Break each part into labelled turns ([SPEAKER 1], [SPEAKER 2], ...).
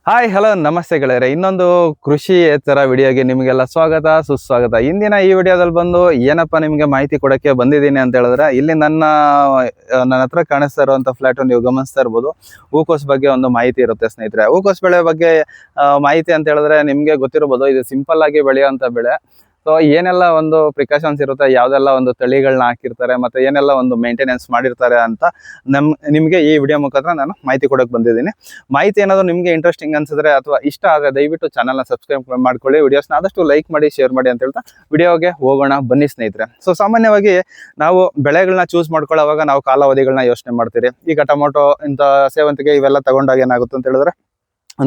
[SPEAKER 1] Hi hello ನಮಸ್ತೆ ಗೆಳೆಯರೆ. ಇನ್ನೊಂದು ಕೃಷಿ ತರ ವಿಡಿಯೋಗೆ ನಿಮಗೆಲ್ಲ ಸ್ವಾಗತ ಸುಸ್ವಾಗತ. ಇಂದಿನ ಈ ವಿಡಿಯೋದಲ್ಲಿ ಬಂದು ಏನಪ್ಪ ನಿಮಗೆ ಮಾಹಿತಿ ಕೊಡಕ್ಕೆ ಬಂದಿದ್ದೀನಿ ಅಂತ ಹೇಳಿದ್ರೆ, ಇಲ್ಲಿ ನನ್ನ ಹತ್ರ ಕಾಣಿಸ್ತಾ ಇರುವಂತ ಫ್ಲಾಟ್ ನೀವು ಗಮನಿಸ್ತಾ ಇರ್ಬೋದು. ಹೂಕೋಸ್ ಬಗ್ಗೆ ಒಂದು ಮಾಹಿತಿ ಇರುತ್ತೆ ಸ್ನೇಹಿತರೆ. ಹೂಕೋಸ್ ಬೆಳೆ ಬಗ್ಗೆ ಮಾಹಿತಿ ಅಂತ ಹೇಳಿದ್ರೆ ನಿಮ್ಗೆ ಗೊತ್ತಿರ್ಬೋದು, ಇದು ಸಿಂಪಲ್ ಆಗಿ ಬೆಳೆಯುವಂತ ಬೆಳೆ. ಸೊ ಏನೆಲ್ಲ ಒಂದು ಪ್ರಿಕಾಷನ್ಸ್ ಇರುತ್ತೆ, ಯಾವ್ದೆಲ್ಲ ಒಂದು ತಳಿಗಳನ್ನ ಹಾಕಿರ್ತಾರೆ, ಮತ್ತೆ ಏನೆಲ್ಲ ಒಂದು ಮೇಂಟೆನೆನ್ಸ್ ಮಾಡಿರ್ತಾರೆ ಅಂತ ನಿಮಗೆ ಈ ವಿಡಿಯೋ ಮುಖಾಂತರ ನಾನು ಮಾಹಿತಿ ಕೊಡಕ್ಕೆ ಬಂದಿದ್ದೀನಿ. ಮಾಹಿತಿ ಏನಾದ್ರು ನಿಮ್ಗೆ ಇಂಟ್ರೆಸ್ಟಿಂಗ್ ಅನ್ಸಿದ್ರೆ ಅಥವಾ ಇಷ್ಟ ಆದರೆ ದಯವಿಟ್ಟು ಚಾನಲ್ನ ಸಬ್ಸ್ಕ್ರೈಬ್ ಮಾಡ್ಕೊಳ್ಳಿ, ವಿಡಿಯೋಸ್ನ ಆದಷ್ಟು ಲೈಕ್ ಮಾಡಿ ಶೇರ್ ಮಾಡಿ ಅಂತ ಹೇಳ್ತಾ ವಿಡಿಯೋಗೆ ಹೋಗೋಣ ಬನ್ನಿ ಸ್ನೇಹಿತರೆ. ಸೊ ಸಾಮಾನ್ಯವಾಗಿ ನಾವು ಬೆಳೆಗಳನ್ನ ಚೂಸ್ ಮಾಡ್ಕೊಳ್ಳೋವಾಗ ನಾವು ಕಾಲಾವಧಿಗಳನ್ನ ಯೋಚನೆ ಮಾಡ್ತೀರಿ. ಈಗ ಟೊಮೊಟೊ ಇಂಥ ಸೇವಂತಿಗೆ ಇವೆಲ್ಲ ತಗೊಂಡಾಗ ಏನಾಗುತ್ತೆ ಅಂತ ಹೇಳಿದ್ರೆ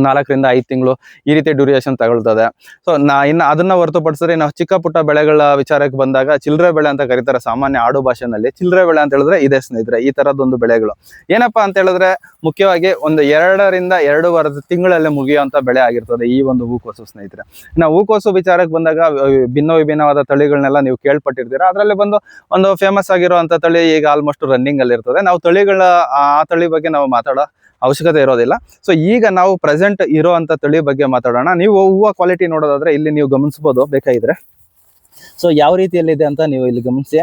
[SPEAKER 1] 4 ರಿಂದ 5 ತಿಂಗಳು ಈ ರೀತಿ ಡ್ಯೂರೇಷನ್ ತಗೊಳ್ತದೆ. ಸೊ ಇನ್ನು ಅದನ್ನ ಹೊರತುಪಡಿಸಿದ್ರೆ ನಾವು ಚಿಕ್ಕ ಪುಟ್ಟ ಬೆಳೆಗಳ ವಿಚಾರಕ್ಕೆ ಬಂದಾಗ ಚಿಲ್ಲರೆ ಬೆಳೆ ಅಂತ ಕರೀತಾರೆ ಸಾಮಾನ್ಯ ಆಡು ಭಾಷೆನಲ್ಲಿ. ಚಿಲ್ಲರೆ ಬೆಳೆ ಅಂತ ಹೇಳಿದ್ರೆ ಇದೆ ಸ್ನೇಹಿತರೆ, ಈ ತರದೊಂದು ಬೆಳೆಗಳು. ಏನಪ್ಪಾ ಅಂತ ಹೇಳಿದ್ರೆ ಮುಖ್ಯವಾಗಿ ಒಂದು 2 ರಿಂದ 2.5 ತಿಂಗಳಲ್ಲಿ ಮುಗಿಯುವಂತ ಬೆಳೆ ಆಗಿರ್ತದೆ ಈ ಒಂದು ಹೂಕೋಸು ಸ್ನೇಹಿತರೆ. ಇನ್ನು ಹೂಕೋಸು ವಿಚಾರಕ್ಕೆ ಬಂದಾಗ ವಿಭಿನ್ನವಾದ ತಳಿಗಳನ್ನೆಲ್ಲ ನೀವು ಕೇಳ್ಪಟ್ಟಿರ್ತೀರಾ. ಅದರಲ್ಲಿ ಒಂದು ಫೇಮಸ್ ಆಗಿರುವಂತ ತಳಿ ಈಗ ಆಲ್ಮೋಸ್ಟ್ ರನ್ನಿಂಗ್ ಅಲ್ಲಿ ಇರ್ತದೆ. ನಾವು ಆ ತಳಿ ಬಗ್ಗೆ ನಾವು ಮಾತಾಡೋ ಅವಶ್ಯಕತೆ ಇರೋದಿಲ್ಲ. ಸೊ ಈಗ ನಾವು ಪ್ರೆಸೆಂಟ್ ಇರೋಂಥ ತಳಿ ಬಗ್ಗೆ ಮಾತಾಡೋಣ. ನೀವು ಹೂವು ಕ್ವಾಲಿಟಿ ನೋಡೋದಾದ್ರೆ ಇಲ್ಲಿ ನೀವು ಗಮನಿಸ್ಬೋದು ಬೇಕಾಗಿದ್ರೆ. ಸೊ ಯಾವ ರೀತಿಯಲ್ಲಿದೆ ಅಂತ ನೀವು ಇಲ್ಲಿ ಗಮನಿಸಿ.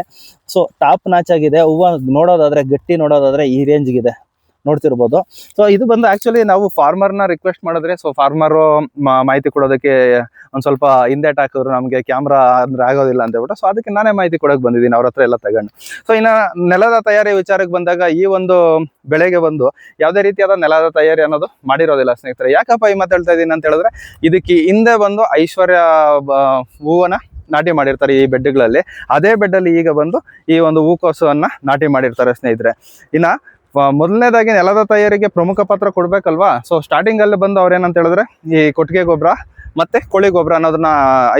[SPEAKER 1] ಸೊ ಟಾಪ್ ನಾಚ್ ಆಗಿದೆ ಹೂವು ನೋಡೋದಾದ್ರೆ, ಗಟ್ಟಿ ನೋಡೋದಾದ್ರೆ ಈ ರೇಂಜ್ಗಿದೆ ನೋಡ್ತಿರ್ಬೋದು. ಸೊ ಇದು ಬಂದು ಆಕ್ಚುಲಿ ನಾವು ಫಾರ್ಮರ್ನ ರಿಕ್ವೆಸ್ಟ್ ಮಾಡಿದ್ರೆ, ಸೊ ಫಾರ್ಮರು ಮಾಹಿತಿ ಕೊಡೋದಕ್ಕೆ ಒಂದು ಸ್ವಲ್ಪ ಹಿಂದೇಟ್ ಹಾಕಿದ್ರು, ನಮಗೆ ಕ್ಯಾಮ್ರಾ ಅಂದ್ರೆ ಆಗೋದಿಲ್ಲ ಅಂತ ಹೇಳ್ಬಿಟ್ಟು. ಸೊ ಅದಕ್ಕೆ ನಾನೇ ಮಾಹಿತಿ ಕೊಡೋಕೆ ಬಂದಿದ್ದೀನಿ ಅವ್ರ ಹತ್ರ ಎಲ್ಲ ತಗೊಂಡು. ಸೊ ಇನ್ನು ನೆಲದ ತಯಾರಿ ವಿಚಾರಕ್ಕೆ ಬಂದಾಗ ಈ ಒಂದು ಬೆಳೆಗೆ ಯಾವುದೇ ರೀತಿಯಾದ ನೆಲದ ತಯಾರಿ ಅನ್ನೋದು ಮಾಡಿರೋದಿಲ್ಲ ಸ್ನೇಹಿತರೆ. ಯಾಕಪ್ಪ ಈ ಮಾತಾಡ್ತಾ ಇದ್ದೀನಿ ಅಂತ ಹೇಳಿದ್ರೆ, ಇದಕ್ಕೆ ಹಿಂದೆ ಐಶ್ವರ್ಯ ಹೂವನ್ನ ನಾಟಿ ಮಾಡಿರ್ತಾರೆ ಈ ಬೆಡ್ಗಳಲ್ಲಿ. ಅದೇ ಬೆಡ್ಡಲ್ಲಿ ಈಗ ಈ ಒಂದು ಹೂಕೋಸನ್ನ ನಾಟಿ ಮಾಡಿರ್ತಾರೆ ಸ್ನೇಹಿತರೆ. ಇನ್ನ ಮೊದಲನೇದಾಗಿ ನೆಲದ ತಯಾರಿಗೆ ಪ್ರಮುಖ ಪಾತ್ರ ಕೊಡ್ಬೇಕಲ್ವಾ. ಸೊ ಸ್ಟಾರ್ಟಿಂಗ್ ಅಲ್ಲಿ ಅವ್ರು ಏನಂತ ಹೇಳಿದ್ರೆ ಈ ಕೊಟ್ಟಿಗೆ ಗೊಬ್ಬರ ಮತ್ತೆ ಕೋಳಿ ಗೊಬ್ಬರ ಅನ್ನೋದನ್ನ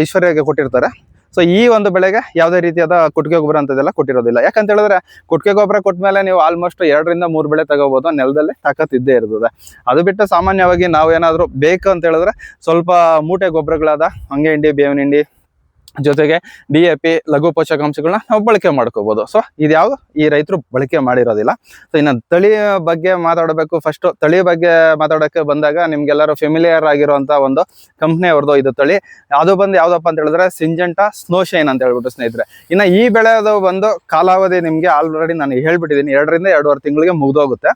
[SPEAKER 1] ಐಶ್ವರ್ಯಗೆ ಕೊಟ್ಟಿರ್ತಾರೆ. ಸೊ ಈ ಒಂದು ಬೆಳೆಗೆ ಯಾವುದೇ ರೀತಿಯಾದ ಕೊಟ್ಟಿಗೆ ಗೊಬ್ಬರ ಅಂತದೆಲ್ಲ ಕೊಟ್ಟಿರೋದಿಲ್ಲ. ಯಾಕಂತ ಹೇಳಿದ್ರೆ ಕೊಟ್ಟಿಗೆ ಗೊಬ್ಬರ ಕೊಟ್ಮೇಲೆ ನೀವು ಆಲ್ಮೋಸ್ಟ್ 2 ರಿಂದ 3 ಬೆಳೆ ತಗೋಬಹುದು, ನೆಲದಲ್ಲಿ ತಾಕತ್ತಿದ್ದೇ ಇರ್ತದೆ. ಅದು ಬಿಟ್ಟು ಸಾಮಾನ್ಯವಾಗಿ ನಾವು ಏನಾದ್ರು ಬೇಕು ಅಂತ ಹೇಳಿದ್ರೆ ಸ್ವಲ್ಪ ಮೂಟೆ ಗೊಬ್ಬರಗಳಾದ ಹಂಗೆ ಹಿಂಡಿ, ಬೇವಿನ ಹಿಂಡಿ ಜೊತೆಗೆ DAP ಲಘು ಪೋಷಕಾಂಶಗಳನ್ನ ನಾವು ಬಳಕೆ ಮಾಡ್ಕೋಬಹುದು. ಸೊ ಇದ್ಯಾವುದು ಈ ರೈತರು ಬಳಕೆ ಮಾಡಿರೋದಿಲ್ಲ. ಸೊ ಇನ್ನು ತಳಿ ಬಗ್ಗೆ ಮಾತಾಡಬೇಕು. ಫಸ್ಟ್ ತಳಿ ಬಗ್ಗೆ ಮಾತಾಡೋಕೆ ಬಂದಾಗ ನಿಮ್ಗೆಲ್ಲರೂ ಫೆಮಿಲಿಯರ್ ಆಗಿರುವಂತ ಒಂದು ಕಂಪ್ನಿ ಅವ್ರದ್ದು ಇದು ತಳಿ. ಅದು ಯಾವ್ದಪ್ಪ ಅಂತ ಹೇಳಿದ್ರೆ ಸಿಂಜೆಂಟಾ ಸ್ನೋ ಶೈನ್ ಅಂತ ಹೇಳ್ಬಿಟ್ಟು ಸ್ನೇಹಿತರೆ. ಇನ್ನು ಈ ಬೆಳೆದು ಕಾಲಾವಧಿ ನಿಮ್ಗೆ ಆಲ್ರೆಡಿ ನಾನು ಹೇಳ್ಬಿಟ್ಟಿದ್ದೀನಿ, 2 ರಿಂದ 2.5 ತಿಂಗಳಿಗೆ ಮುಗಿದೋಗುತ್ತೆ.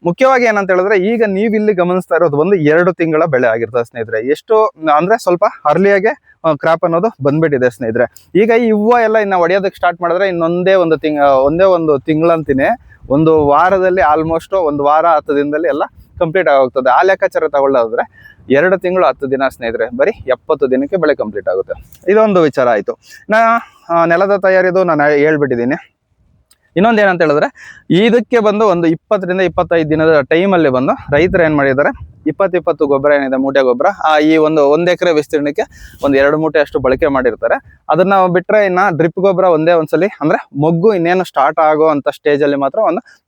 [SPEAKER 1] ಮುಖ್ಯವಾಗಿ ಏನಂತ ಹೇಳಿದ್ರೆ ಈಗ ನೀವು ಇಲ್ಲಿ ಗಮನಿಸ್ತಾ ಇರೋದು 2 ತಿಂಗಳ ಬೆಳೆ ಆಗಿರ್ತದೆ ಸ್ನೇಹಿತರೆ. ಎಷ್ಟು ಅಂದ್ರೆ ಸ್ವಲ್ಪ ಅರ್ಲಿಯಾಗೆ ಕ್ರಾಪ್ ಅನ್ನೋದು ಬಂದ್ಬಿಟ್ಟಿದೆ ಸ್ನೇಹಿತರೆ. ಈಗ ಈ ಹೂವು ಎಲ್ಲ ಇನ್ನು ಹೊಡೆಯೋದಕ್ಕೆ ಸ್ಟಾರ್ಟ್ ಮಾಡಿದ್ರೆ ಒಂದೇ ಒಂದು ತಿಂಗಳಂತಿನೇ, ಒಂದು ವಾರದಲ್ಲಿ ಆಲ್ಮೋಸ್ಟ್ 1 ವಾರ 10 ದಿನದಲ್ಲಿ ಎಲ್ಲ ಕಂಪ್ಲೀಟ್ ಆಗೋಗ್ತದೆ. ಆ ಲೆಕ್ಕಾಚಾರ ತಗೊಳ್ಳೋದ್ರೆ 2 ತಿಂಗಳು 10 ದಿನ ಸ್ನೇಹಿತರೆ, ಬರೀ 70 ದಿನಕ್ಕೆ ಬೆಳೆ ಕಂಪ್ಲೀಟ್ ಆಗುತ್ತೆ. ಇದೊಂದು ವಿಚಾರ ಆಯ್ತು. ನೆಲದ ತಯಾರಿದು ನಾನು ಹೇಳ್ಬಿಟ್ಟಿದ್ದೀನಿ. ಇನ್ನೊಂದು ಏನಂತ ಹೇಳಿದ್ರೆ ಇದಕ್ಕೆ ಒಂದು 20 ರಿಂದ 25 ದಿನದ ಟೈಮಲ್ಲಿ ರೈತರು ಏನ್ ಮಾಡಿದ್ದಾರೆ, 20 ಗೊಬ್ಬರ ಏನಿದೆ ಮೂಟೆ ಗೊಬ್ಬರ ಈ ಒಂದು 1 ಎಕರೆ ವಿಸ್ತೀರ್ಣಕ್ಕೆ 2 ಮೂಟೆ ಅಷ್ಟು ಬಳಕೆ ಮಾಡಿರ್ತಾರೆ. ಅದನ್ನ ಬಿಟ್ರೆ ಇನ್ನ ಡ್ರಿಪ್ ಗೊಬ್ಬರ ಒಂದ್ಸಲಿ ಅಂದ್ರೆ ಮೊಗ್ಗು ಇನ್ನೇನು ಸ್ಟಾರ್ಟ್ ಆಗೋ ಅಂತ ಸ್ಟೇಜ್ ಅಲ್ಲಿ ಮಾತ್ರ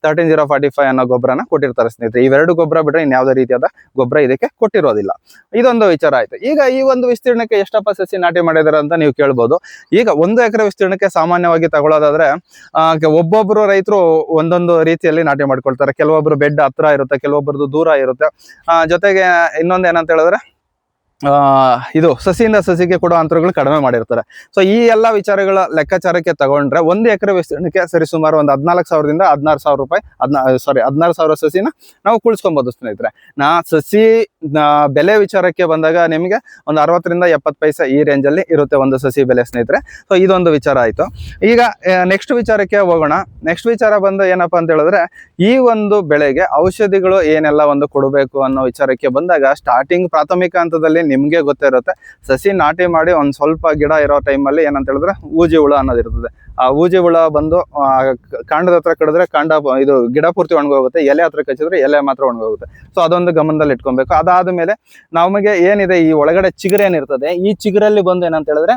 [SPEAKER 1] 13045 ಅನ್ನೋ ಗೊಬ್ಬರನ ಕೊಟ್ಟಿರ್ತಾರೆ ಸ್ನೇಹಿತರೆ. ಇವೆರಡು ಗೊಬ್ಬರ ಬಿಟ್ರೆ ಇನ್ಯಾವುದೇ ರೀತಿಯಾದ ಗೊಬ್ಬರ ಇದಕ್ಕೆ ಕೊಟ್ಟಿರೋದಿಲ್ಲ. ಇದೊಂದು ವಿಚಾರ ಆಯ್ತು. ಈಗ ಈ ಒಂದು ವಿಸ್ತೀರ್ಣಕ್ಕೆ ಎಷ್ಟಪ್ಪ ಸಸಿ ನಾಟಿ ಮಾಡಿದಾರೆ ಅಂತ ನೀವು ಕೇಳ್ಬೋದು. ಈಗ 1 ಎಕರೆ ವಿಸ್ತೀರ್ಣಕ್ಕೆ ಸಾಮಾನ್ಯವಾಗಿ ತಗೊಳ್ಳೋದಾದ್ರೆ ಒಬ್ಬೊಬ್ರು ರೈತರು ಒಂದೊಂದು ರೀತಿಯಲ್ಲಿ ನಾಟಿ ಮಾಡ್ಕೊಳ್ತಾರೆ. ಕೆಲವೊಬ್ರು ಬೆಡ್ ಹತ್ರ ಇರುತ್ತೆ, ಕೆಲವೊಬ್ಬರದು ದೂರ ಇರುತ್ತೆ. ಜೊತೆಗೆ ಇನ್ನೊಂದು ಏನಂತ ಹೇಳಿದ್ರೆ ಇದು ಸಸಿಯಿಂದ ಸಸಿಗೆ ಕೊಡೋ ಅಂತರಗಳು ಕಡಿಮೆ ಮಾಡಿರ್ತಾರೆ. ಸೊ ಈ ಎಲ್ಲಾ ವಿಚಾರಗಳ ಲೆಕ್ಕಾಚಾರಕ್ಕೆ ತಗೊಂಡ್ರೆ 1 ಎಕರೆ ವಿಸ್ತೀರ್ಣಕ್ಕೆ ಸರಿಸುಮಾರು ಒಂದು 14,000 ರಿಂದ 16,000 ರೂಪಾಯಿ 16,000 ಸಸಿನ ನಾವು ಕುಳಿಸ್ಕೊಬಹುದು ಸ್ನೇಹಿತರೆ. ಸಸಿ ಬೆಲೆ ವಿಚಾರಕ್ಕೆ ಬಂದಾಗ ನಿಮಗೆ ಒಂದು 60 ರಿಂದ 70 ಪೈಸೆ ಈ ರೇಂಜ್ ಅಲ್ಲಿ ಇರುತ್ತೆ ಒಂದು ಸಸಿ ಬೆಲೆ ಸ್ನೇಹಿತರೆ. ಸೊ ಇದೊಂದು ವಿಚಾರ ಆಯ್ತು. ಈಗ ನೆಕ್ಸ್ಟ್ ವಿಚಾರಕ್ಕೆ ಹೋಗೋಣ. ನೆಕ್ಸ್ಟ್ ವಿಚಾರ ಏನಪ್ಪಾ ಅಂತ ಹೇಳಿದ್ರೆ ಈ ಒಂದು ಬೆಳೆಗೆ ಔಷಧಿಗಳು ಏನೆಲ್ಲ ಕೊಡಬೇಕು ಅನ್ನೋ ವಿಚಾರಕ್ಕೆ ಬಂದಾಗ ಸ್ಟಾರ್ಟಿಂಗ್ ಪ್ರಾಥಮಿಕ ಹಂತದಲ್ಲಿ ನಿಮ್ಗೆ ಗೊತ್ತಿರುತ್ತೆ. ಸಸಿ ನಾಟಿ ಮಾಡಿ ಒಂದ್ ಸ್ವಲ್ಪ ಗಿಡ ಇರೋ ಟೈಮಲ್ಲಿ ಏನಂತ ಹೇಳಿದ್ರೆ ಊಜಿ ಹುಳ ಅನ್ನೋದು ಇರ್ತದೆ. ಆ ಊಜಿ ಹುಳ ಕಾಂಡದ ಹತ್ರ ಕಡಿದ್ರೆ ಇದು ಗಿಡ ಪೂರ್ತಿ ಒಣಗೋಗುತ್ತೆ, ಎಲೆ ಹತ್ರ ಕಚ್ಚಿದ್ರೆ ಎಲೆ ಮಾತ್ರ ಒಣಗೋಗುತ್ತೆ. ಸೊ ಅದೊಂದು ಗಮನದಲ್ಲಿ ಇಟ್ಕೊಬೇಕು. ಅದಾದ್ಮೇಲೆ ನಮಗೆ ಏನಿದೆ ಈ ಒಳಗಡೆ ಚಿಗುರು ಏನಿರ್ತದೆ, ಈ ಚಿಗುರಲ್ಲಿ ಏನಂತ ಹೇಳಿದ್ರೆ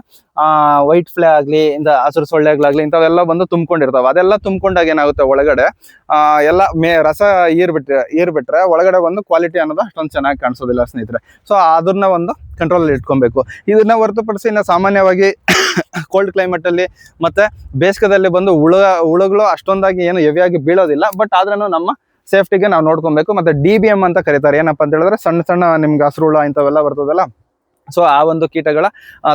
[SPEAKER 1] ವೈಟ್ ಫ್ಲೇ ಆಗ್ಲಿ, ಹಸಿರು ಸೊಳ್ಳೆಗಳಾಗ್ಲಿ ಇಂಥವೆಲ್ಲ ತುಂಬ್ಕೊಂಡಿರ್ತಾವೆ. ಅದೆಲ್ಲ ತುಂಬ್ಕೊಂಡಾಗ ಏನಾಗುತ್ತೆ ಒಳಗಡೆ ಎಲ್ಲ ರಸ ಈರ್ಬಿಟ್ರೆ ಒಳಗಡೆ ಕ್ವಾಲಿಟಿ ಅನ್ನೋದು ಅಷ್ಟೊಂದು ಚೆನ್ನಾಗಿ ಕಾಣಿಸೋದಿಲ್ಲ ಸ್ನೇಹಿತರೆ. ಸೊ ಅದನ್ನ ಕಂಟ್ರೋಲ್ ಇಟ್ಕೊಬೇಕು. ಇದನ್ನ ಹೊರತುಪಡಿಸಿ ಇನ್ನು ಸಾಮಾನ್ಯವಾಗಿ ಕೋಲ್ಡ್ ಕ್ಲೈಮೇಟ್ ಅಲ್ಲಿ ಮತ್ತೆ ಬೇಸಿಗೆದಲ್ಲಿ ಹುಳುಗಳು ಅಷ್ಟೊಂದಾಗಿ ಏನು ಹೆವಿಯಾಗಿ ಬೀಳೋದಿಲ್ಲ. ಬಟ್ ಆದ್ರೂ ನಮ್ಮ ಸೇಫ್ಟಿಗೆ ನಾವು ನೋಡ್ಕೊಬೇಕು. ಮತ್ತೆ DBM ಅಂತ ಕರೀತಾರೆ. ಏನಪ್ಪಾ ಅಂತ ಹೇಳಿದ್ರೆ ಸಣ್ಣ ಸಣ್ಣ ನಿಮ್ಗೆ ಹಸಿರು ಹುಳ ಇಂಥವೆಲ್ಲ ಬರ್ತದಲ್ಲ, ಸೊ ಆ ಒಂದು ಕೀಟಗಳ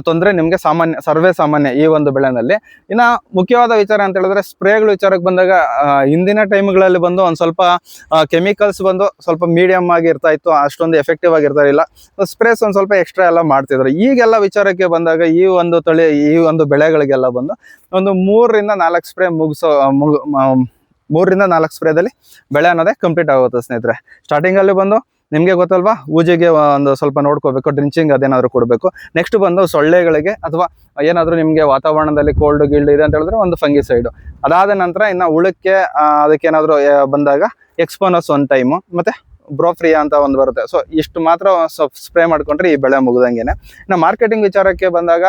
[SPEAKER 1] ತೊಂದರೆ ನಿಮಗೆ ಸರ್ವೇ ಸಾಮಾನ್ಯ ಈ ಒಂದು ಬೆಳೆನಲ್ಲಿ. ಇನ್ನ ಮುಖ್ಯವಾದ ವಿಚಾರ ಅಂತ ಹೇಳಿದ್ರೆ ಸ್ಪ್ರೇಗಳ ವಿಚಾರಕ್ಕೆ ಬಂದಾಗ ಹಿಂದಿನ ಟೈಮ್ಗಳಲ್ಲಿ ಬಂದು ಒಂದ್ ಸ್ವಲ್ಪ ಕೆಮಿಕಲ್ಸ್ ಬಂದು ಸ್ವಲ್ಪ ಮೀಡಿಯಂ ಆಗಿ ಇರ್ತಾ ಇತ್ತು, ಅಷ್ಟೊಂದು ಎಫೆಕ್ಟಿವ್ ಆಗಿರ್ತಾ ಸ್ಪ್ರೇಸ್ ಒಂದ್ ಸ್ವಲ್ಪ ಎಕ್ಸ್ಟ್ರಾ ಎಲ್ಲ ಮಾಡ್ತಿದ್ರು. ಈಗೆಲ್ಲ ವಿಚಾರಕ್ಕೆ ಬಂದಾಗ ಈ ಒಂದು ತಳಿ ಈ ಒಂದು ಬೆಳೆಗಳಿಗೆಲ್ಲ ಬಂದು ಒಂದು 3 ರಿಂದ 4 ಸ್ಪ್ರೇ ಮುಗಿಸೋ 3 ರಿಂದ 4 ಸ್ಪ್ರೇದಲ್ಲಿ ಬೆಳೆ ಅನ್ನೋದೇ ಕಂಪ್ಲೀಟ್ ಆಗುತ್ತೆ ಸ್ನೇಹಿತರೆ. ಸ್ಟಾರ್ಟಿಂಗ್ ಅಲ್ಲಿ ಬಂದು ನಿಮ್ಗೆ ಗೊತ್ತಲ್ವಾ, ಊಜಿಗೆ ಒಂದು ಸ್ವಲ್ಪ ನೋಡ್ಕೋಬೇಕು, ಡ್ರಿಂಚಿಂಗ್ ಅದೇನಾದ್ರು ಕೊಡಬೇಕು. ನೆಕ್ಸ್ಟ್ ಬಂದು ಸೊಳ್ಳೆಗಳಿಗೆ ಅಥವಾ ಏನಾದ್ರು ನಿಮ್ಗೆ ವಾತಾವರಣದಲ್ಲಿ ಕೋಲ್ಡ್ ಗಿಲ್ಡ್ ಇದೆ ಅಂತ ಹೇಳಿದ್ರೆ ಒಂದು ಫಂಗಿಸೈಡ್. ಅದಾದ ನಂತರ ಇನ್ನ ಉಳಕ್ಕೆ ಅದಕ್ಕೇನಾದ್ರು ಬಂದಾಗ ಎಕ್ಸ್ಪೋನಸ್ ಒನ್ ಟೈಮು, ಮತ್ತೆ ಬ್ರೋಫ್ರಿಯಾ ಅಂತ ಒಂದು ಬರುತ್ತೆ. ಸೊ ಇಷ್ಟು ಮಾತ್ರ ಸ್ಪ್ರೇ ಮಾಡ್ಕೊಂಡ್ರೆ ಈ ಬೆಳೆ ಮುಗ್ದಂಗೆನೆ. ಇನ್ನು ಮಾರ್ಕೆಟಿಂಗ್ ವಿಚಾರಕ್ಕೆ ಬಂದಾಗ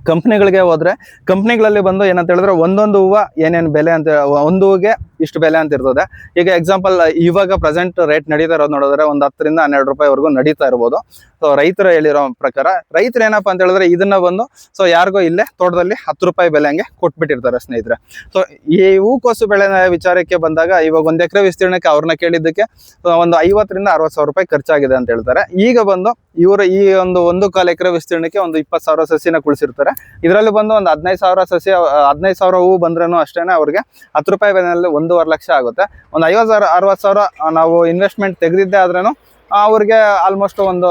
[SPEAKER 1] ಕಂಪ್ನಿಗಳಿಗೆ ಹೋದ್ರೆ ಕಂಪ್ನಿಗಳಲ್ಲಿ ಬಂದು ಏನಂತ ಹೇಳಿದ್ರೆ ಒಂದೊಂದು ಹೂವು ಏನೇನು ಬೆಲೆ ಅಂತ, ಒಂದು ಹೂವಿಗೆ ಇಷ್ಟು ಬೆಲೆ ಅಂತ ಇರ್ತದೆ. ಈಗ ಎಕ್ಸಾಂಪಲ್ ಇವಾಗ ಪ್ರೆಸೆಂಟ್ ರೇಟ್ ನಡೀತಾ ಇರೋದು ನೋಡಿದ್ರೆ ಒಂದು 10 ರಿಂದ 12 ರೂಪಾಯಿವರೆಗೂ ನಡೀತಾ ಇರ್ಬೋದು. ಸೊ ರೈತರು ಹೇಳಿರೋ ಪ್ರಕಾರ, ರೈತರು ಏನಪ್ಪಾ ಅಂತ ಹೇಳಿದ್ರೆ ಇದನ್ನ ಬಂದು ಸೊ ಯಾರಿಗೋ ಇಲ್ಲೇ ತೋಟದಲ್ಲಿ 10 ರೂಪಾಯಿ ಬೆಲೆ ಹಂಗೆ ಕೊಟ್ಬಿಟ್ಟಿರ್ತಾರೆ ಸ್ನೇಹಿತರೆ. ಸೊ ಈ ಹೂಕೋಸು ಬೆಳೆ ವಿಚಾರಕ್ಕೆ ಬಂದಾಗ ಇವಾಗ 1 ಎಕರೆ ವಿಸ್ತೀರ್ಣಕ್ಕೆ ಅವ್ರನ್ನ ಕೇಳಿದ್ದಕ್ಕೆ ಒಂದು 50 ರಿಂದ 60 ಸಾವಿರ ರೂಪಾಯಿ ಖರ್ಚಾಗಿದೆ ಅಂತ ಹೇಳ್ತಾರೆ. ಈಗ ಬಂದು ಇವರು ಈ ಒಂದು 1.25 ಎಕರೆ ವಿಸ್ತೀರ್ಣಕ್ಕೆ ಒಂದು 20,000 ಸಸಿನ ಕುಳಿಸಿರ್ತಾರೆ. ಇದರಲ್ಲಿ ಬಂದು ಒಂದು 15,000 ಸಸಿ, 15,000 ಹೂವು ಬಂದ್ರೂ ಅಷ್ಟೇನೆ ಅವ್ರಿಗೆ 10 ರೂಪಾಯಿ ಬೆಲೆಯಲ್ಲಿ 1.5 ಲಕ್ಷ ಆಗುತ್ತೆ. ಒಂದು 50,000 60,000 ನಾವು ಇನ್ವೆಸ್ಟ್ಮೆಂಟ್ ತೆಗೆದಿದ್ದೆ ಆದ್ರೂ ಅವ್ರಿಗೆ ಆಲ್ಮೋಸ್ಟ್ ಒಂದು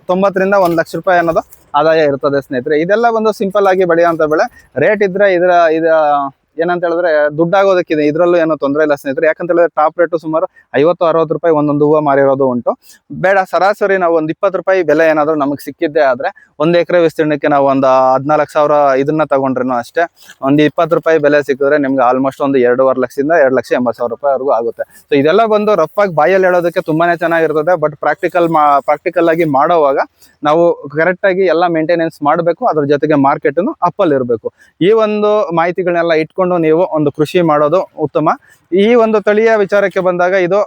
[SPEAKER 1] 90 ರಿಂದ 1 ಲಕ್ಷ ರೂಪಾಯಿ ಅನ್ನೋದು ಆದಾಯ ಇರ್ತದೆ ಸ್ನೇಹಿತರೆ. ಇದೆಲ್ಲ ಒಂದು ಸಿಂಪಲ್ ಆಗಿ ಬೆಳೆಯುವಂತ ಬೆಳೆ. ರೇಟ್ ಇದ್ರೆ ಇದ ಏನಂತ ಹೇಳಿದ್ರೆ ದುಡ್ಡಾಗೋದಕ್ಕಿದೆ, ಇದರಲ್ಲೂ ಏನೋ ತೊಂದರೆ ಇಲ್ಲ ಸ್ನೇಹಿತರೆ. ಯಾಕಂತ ಹೇಳಿದ್ರೆ ಟಾಪ್ ರೇಟು ಸುಮಾರು 50-60 ರೂಪಾಯಿ ಒಂದೊಂದು ಹೂವು ಮಾರಿರೋದು ಉಂಟು. ಬೇಡ ಸರಾಸರಿ ನಾವು ಒಂದು 20 ರೂಪಾಯಿ ಬೆಲೆ ಏನಾದ್ರು ನಮಗೆ ಸಿಕ್ಕಿದ್ದೆ ಆದ್ರೆ 1 ಎಕರೆ ವಿಸ್ತೀರ್ಣಕ್ಕೆ ನಾವು ಒಂದು 14,000 ಇದನ್ನ ತಗೊಂಡ್ರೇನು ಅಷ್ಟೇ ಒಂದು 20 ರೂಪಾಯಿ ಬೆಲೆ ಸಿಕ್ಕಿದ್ರೆ ನಿಮ್ಗೆ ಆಲ್ಮೋಸ್ಟ್ ಒಂದು 2.5 ಲಕ್ಷದಿಂದ 2,80,000 ರೂಪಾಯಿವರೆಗೂ ಆಗುತ್ತೆ. ಸೊ ಇದೆಲ್ಲ ಬಂದು ರಫ್ ಆಗಿ ಬಾಯಲ್ಲಿ ಹೇಳೋದಕ್ಕೆ ತುಂಬಾನೇ ಚೆನ್ನಾಗಿರ್ತದೆ. ಬಟ್ ಪ್ರಾಕ್ಟಿಕಲ್ ಆಗಿ ಮಾಡೋವಾಗ ನಾವು ಕರೆಕ್ಟ್ ಆಗಿ ಎಲ್ಲ ಮೇಂಟೆನೆನ್ಸ್ ಮಾಡಬೇಕು. ಅದ್ರ ಜೊತೆಗೆ ಮಾರ್ಕೆಟ್ ಅಪ್ಪಲ್ಲಿ ಇರಬೇಕು. ಈ ಒಂದು ಮಾಹಿತಿಗಳನ್ನೆಲ್ಲ ಇಟ್ಕೊಂಡು ನೀವು ಒಂದು ಕೃಷಿ ಮಾಡೋದು ಉತ್ತಮ. ಈ ಒಂದು ತಳಿಯ ವಿಚಾರಕ್ಕೆ ಬಂದಾಗ ಇದು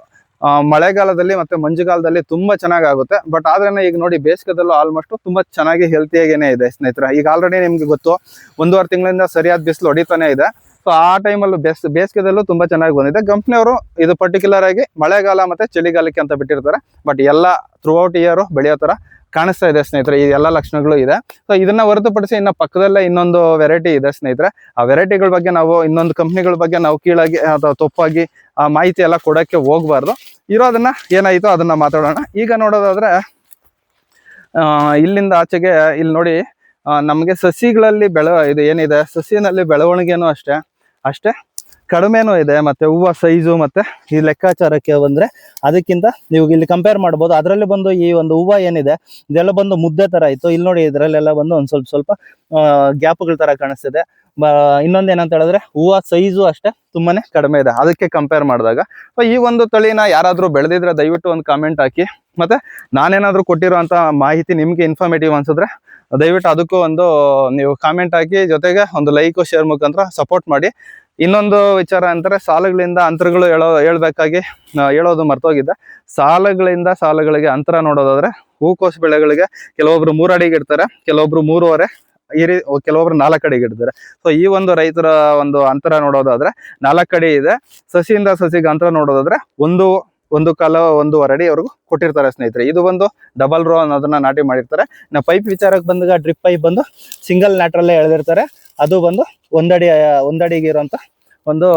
[SPEAKER 1] ಮಳೆಗಾಲದಲ್ಲಿ ಮತ್ತೆ ಮಂಜುಗಾಲದಲ್ಲಿ ತುಂಬಾ ಚೆನ್ನಾಗುತ್ತೆ. ಬಟ್ ಆದ್ರೆ ಈಗ ನೋಡಿ ಬೇಸಿಗೆದಲ್ಲೂ ಆಲ್ಮೋಸ್ಟ್ ತುಂಬಾ ಚೆನ್ನಾಗಿ ಹೆಲ್ತಿಯಾಗೇನೆ ಇದೆ ಸ್ನೇಹಿತರೆ. ಈಗ ಆಲ್ರೆಡಿ ನಿಮ್ಗೆ ಗೊತ್ತು 1.5 ತಿಂಗಳಿಂದ ಸರಿಯಾದ ಬಿಸಿಲು ಹೊಡಿತಾನೆ ಇದೆ. ಸೊ ಆ ಟೈಮಲ್ಲೂ ಬೇಸಿಗೆದಲ್ಲೂ ತುಂಬಾ ಚೆನ್ನಾಗಿ ಬಂದಿದೆ. ಕಂಪ್ನಿಯವರು ಇದು ಪರ್ಟಿಕ್ಯುಲರ್ ಆಗಿ ಮಳೆಗಾಲ ಮತ್ತೆ ಚಳಿಗಾಲಕ್ಕೆ ಅಂತ ಬಿಟ್ಟಿರ್ತಾರೆ. ಬಟ್ ಎಲ್ಲ ಥ್ರೂ ಔಟ್ ಇಯರ್ ಬೆಳೆಯೋ ತರ ಕಾಣಿಸ್ತಾ ಇದೆ ಸ್ನೇಹಿತರೆ. ಈ ಎಲ್ಲ ಲಕ್ಷಣಗಳು ಇದೆ. ಸೊ ಇದನ್ನ ಹೊರತುಪಡಿಸಿ ಇನ್ನ ಪಕ್ಕದಲ್ಲೇ ಇನ್ನೊಂದು ವೆರೈಟಿ ಇದೆ ಸ್ನೇಹಿತರೆ. ಆ ವೆರೈಟಿಗಳ ಬಗ್ಗೆ ನಾವು ಇನ್ನೊಂದು ಕಂಪ್ನಿಗಳ ಬಗ್ಗೆ ನಾವು ಕೀಳಾಗಿ ಅಥವಾ ತಪ್ಪಾಗಿ ಆ ಮಾಹಿತಿ ಎಲ್ಲ ಕೊಡಕ್ಕೆ ಹೋಗ್ಬಾರ್ದು. ಇರೋದನ್ನ ಏನಾಯ್ತು ಅದನ್ನ ಮಾತಾಡೋಣ. ಈಗ ನೋಡೋದಾದ್ರೆ ಇಲ್ಲಿಂದ ಆಚೆಗೆ ಇಲ್ಲಿ ನೋಡಿ, ನಮಗೆ ಸಸಿಗಳಲ್ಲಿ ಇದು ಏನಿದೆ, ಸಸಿನಲ್ಲಿ ಬೆಳವಣಿಗೆನೂ ಅಷ್ಟೇ ಕಡಿಮೆನೂ ಇದೆ. ಮತ್ತೆ ಹೂವು ಸೈಜು ಮತ್ತೆ ಈ ಲೆಕ್ಕಾಚಾರಕ್ಕೆ ಬಂದ್ರೆ ಅದಕ್ಕಿಂತ ನೀವು ಇಲ್ಲಿ ಕಂಪೇರ್ ಮಾಡ್ಬೋದು. ಅದರಲ್ಲಿ ಬಂದು ಈ ಒಂದು ಹೂವು ಏನಿದೆ ಇದೆಲ್ಲ ಬಂದು ಮುದ್ದೆ ತರ ಇತ್ತು. ಇಲ್ಲಿ ನೋಡಿ ಇದರಲ್ಲೆಲ್ಲ ಬಂದು ಒಂದ್ ಸ್ವಲ್ಪ ಗ್ಯಾಪ್ಗಳ ತರ ಕಾಣಿಸ್ತಿದೆ. ಇನ್ನೊಂದು ಏನಂತ ಹೇಳಿದ್ರೆ ಹೂವು ಸೈಜು ಅಷ್ಟೇ ತುಂಬಾನೇ ಕಡಿಮೆ ಇದೆ ಅದಕ್ಕೆ ಕಂಪೇರ್ ಮಾಡಿದಾಗ. ಈ ಒಂದು ತಳಿನ ಯಾರಾದ್ರೂ ಬೆಳೆದಿದ್ರೆ ದಯವಿಟ್ಟು ಒಂದು ಕಾಮೆಂಟ್ ಹಾಕಿ. ಮತ್ತೆ ನಾನೇನಾದ್ರೂ ಕೊಟ್ಟಿರುವಂತ ಮಾಹಿತಿ ನಿಮ್ಗೆ ಇನ್ಫಾರ್ಮೇಟಿವ್ ಅನ್ಸಿದ್ರೆ ದಯವಿಟ್ಟು ಅದಕ್ಕೂ ಒಂದು ನೀವು ಕಾಮೆಂಟ್ ಹಾಕಿ, ಜೊತೆಗೆ ಒಂದು ಲೈಕ್ ಶೇರ್ ಮುಖಾಂತರ ಸಪೋರ್ಟ್ ಮಾಡಿ. ಇನ್ನೊಂದು ವಿಚಾರ ಅಂತಾರೆ ಸಾಲುಗಳಿಂದ ಅಂತರಗಳು ಹೇಳ್ಬೇಕಾಗಿ ಹೇಳೋದು ಮರ್ತೋಗಿದ್ದೆ. ಸಾಲುಗಳಿಗೆ ಅಂತರ ನೋಡೋದಾದ್ರೆ ಹೂಕೋಸು ಬೆಳೆಗಳಿಗೆ ಕೆಲವೊಬ್ರು 3 ಅಡಿಗೆ ಇಡ್ತಾರೆ, ಕೆಲವೊಬ್ರು 3.5, ಕೆಲವೊಬ್ರು 4 ಅಡಿಗೆ ಇಡ್ತಾರೆ. ಸೊ ಈ ಒಂದು ರೈತರ ಒಂದು ಅಂತರ ನೋಡೋದಾದ್ರೆ 4 ಅಡಿ ಇದೆ. ಸಸಿಯಿಂದ ಸಸಿಗೆ ಅಂತರ ನೋಡೋದಾದ್ರೆ 1.25 ಅಡಿವರೆಗೂ ಕೊಟ್ಟಿರ್ತಾರೆ ಸ್ನೇಹಿತರೆ. ಇದು ಒಂದು ಡಬಲ್ ರೋ ಅನ್ನೋದನ್ನ ನಾಟಿ ಮಾಡಿರ್ತಾರೆ. ನಾವು ಪೈಪ್ ವಿಚಾರಕ್ಕೆ ಬಂದಾಗ ಡ್ರಿಪ್ ಪೈಪ್ ಬಂದು ಸಿಂಗಲ್ ನ್ಯಾಟ್ರಲ್ಲೇ ಎಳೆದಿರ್ತಾರೆ. ಅದು ಬಂದು 1 ಅಡಿಗೆ ಇರುವಂತ ಒಂದು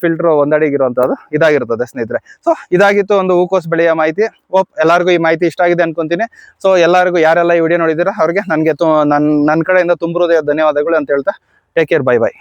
[SPEAKER 1] ಫಿಲ್ಟರ್ 1 ಅಡಿಗೆ ಇರುವಂತದ್ದು ಇದಾಗಿರ್ತದೆ ಸ್ನೇಹಿತರೆ. ಸೊ ಇದಾಗಿತ್ತು ಒಂದು ಹೂಕೋಸು ಬೆಳೆಯ ಮಾಹಿತಿ. ಹೋಪ್ ಎಲ್ಲರಿಗೂ ಈ ಮಾಹಿತಿ ಇಷ್ಟ ಆಗಿದೆ ಅನ್ಕೊಂತೀನಿ. ಸೊ ಎಲ್ಲರಿಗೂ ಯಾರೆಲ್ಲ ಈ ವಿಡಿಯೋ ನೋಡಿದ್ದೀರಾ ಅವ್ರಿಗೆ ನನಗೆ ನನ್ನ ಕಡೆಯಿಂದ ತುಂಬ ಹೃದಯ ಧನ್ಯವಾದಗಳು ಅಂತ ಹೇಳ್ತಾ ಟೇಕ್ ಕೇರ್, ಬೈ.